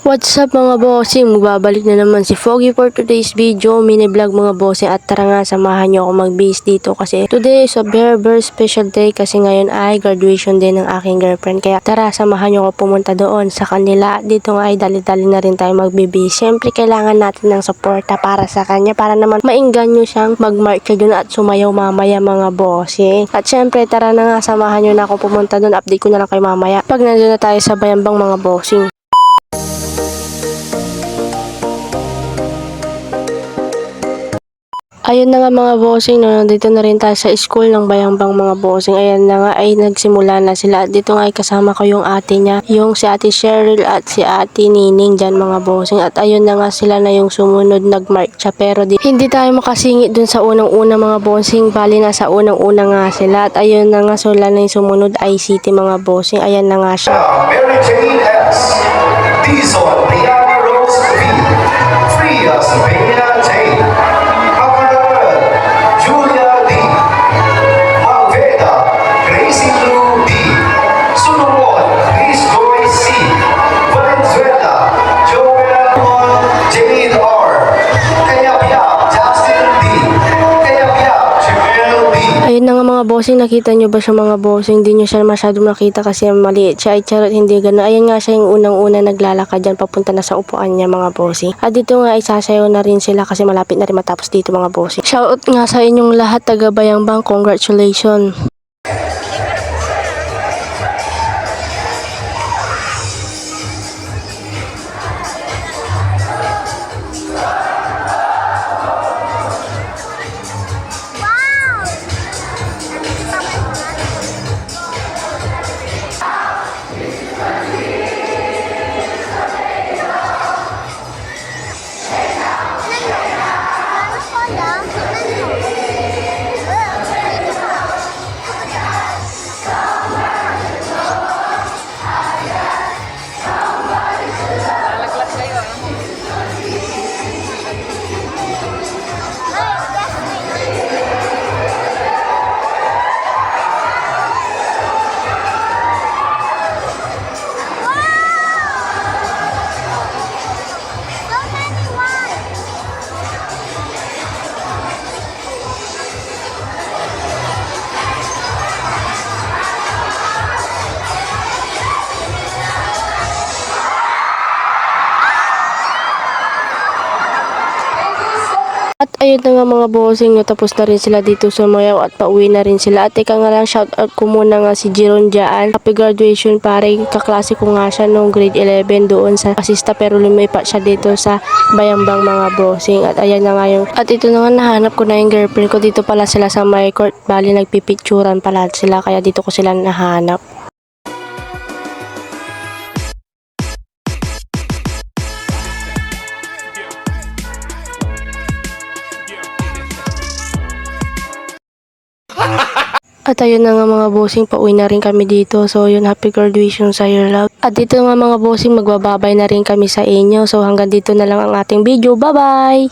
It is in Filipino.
What's up mga bossing? Magbabalik na naman si Foggy for today's video, mini vlog mga bossing. At tara nga, samahan nyo ako mag-base dito kasi today is a very special day kasi ngayon ay graduation din ng aking girlfriend. Kaya tara, samahan nyo ako pumunta doon sa kanila. Dito nga ay dali-dali na rin tayo mag-base. Siyempre kailangan natin ng suporta para sa kanya para naman maingganyo siyang mag-march doon at sumayaw mamaya mga bossing. At siyempre tara na nga, samahan nyo na ako pumunta doon. Update ko na lang kayo mamaya pag nandun na tayo sa bayambang mga bossing. Ayun na nga mga bossing, no, nandito na rin tayo sa school ng bayambang mga bossing. Ayan na nga ay nagsimula na sila. At dito nga ay kasama ko yung ate niya, yung si ate Cheryl at si ate Nining dyan mga bossing. At ayun na nga sila na yung sumunod nagmarcha. Pero hindi tayo makasingit dun sa unang-una mga bossing. Bali na sa unang-una nga sila. At ayun na nga sila na yung sumunod ICT mga bossing. Ayan na nga siya. Mary Jane S. Dizon Piana Rose V. Frias Peña Jane. Julia D. Malveda Gracie Lou D. Solomon Chris Joy C. Valenzuela Joel Jade R. Kayapya Justin D. Kayapya Jamel D. Ayun na nga mga bossing, nakita nyo ba siya mga bossing? Hindi nyo siya masyadong nakita kasi maliit siya. Ay charot, hindi gano'n. Ayan nga siya yung unang-una naglalakad dyan papunta na sa upuan niya mga bossing. At dito nga ay sasayaw na rin sila kasi malapit na rin matapos dito mga bossing. Shoutout nga sa inyong lahat taga Bayambang, congratulations! At ayun na nga mga bossing, tapos na rin sila dito sumayaw at pauwi na rin sila. At teka nga lang, shoutout ko muna nga si Jeron dyan. Happy graduation pare, kaklase ko nga siya nung grade 11 doon sa Asista pero lumipat siya dito sa Bayambang mga bossing. At ayan na nga yung, at ito na nga nahanap ko na yung girlfriend ko. Dito pala sila sa my court, bali nagpipicturan pala sila kaya dito ko sila nahanap. At ayun na nga mga bossing, pauwi na rin kami dito. So yun, happy graduation sa your love. At dito nga mga bossing, magbababay na rin kami sa inyo. So hanggang dito na lang ang ating video. Bye bye!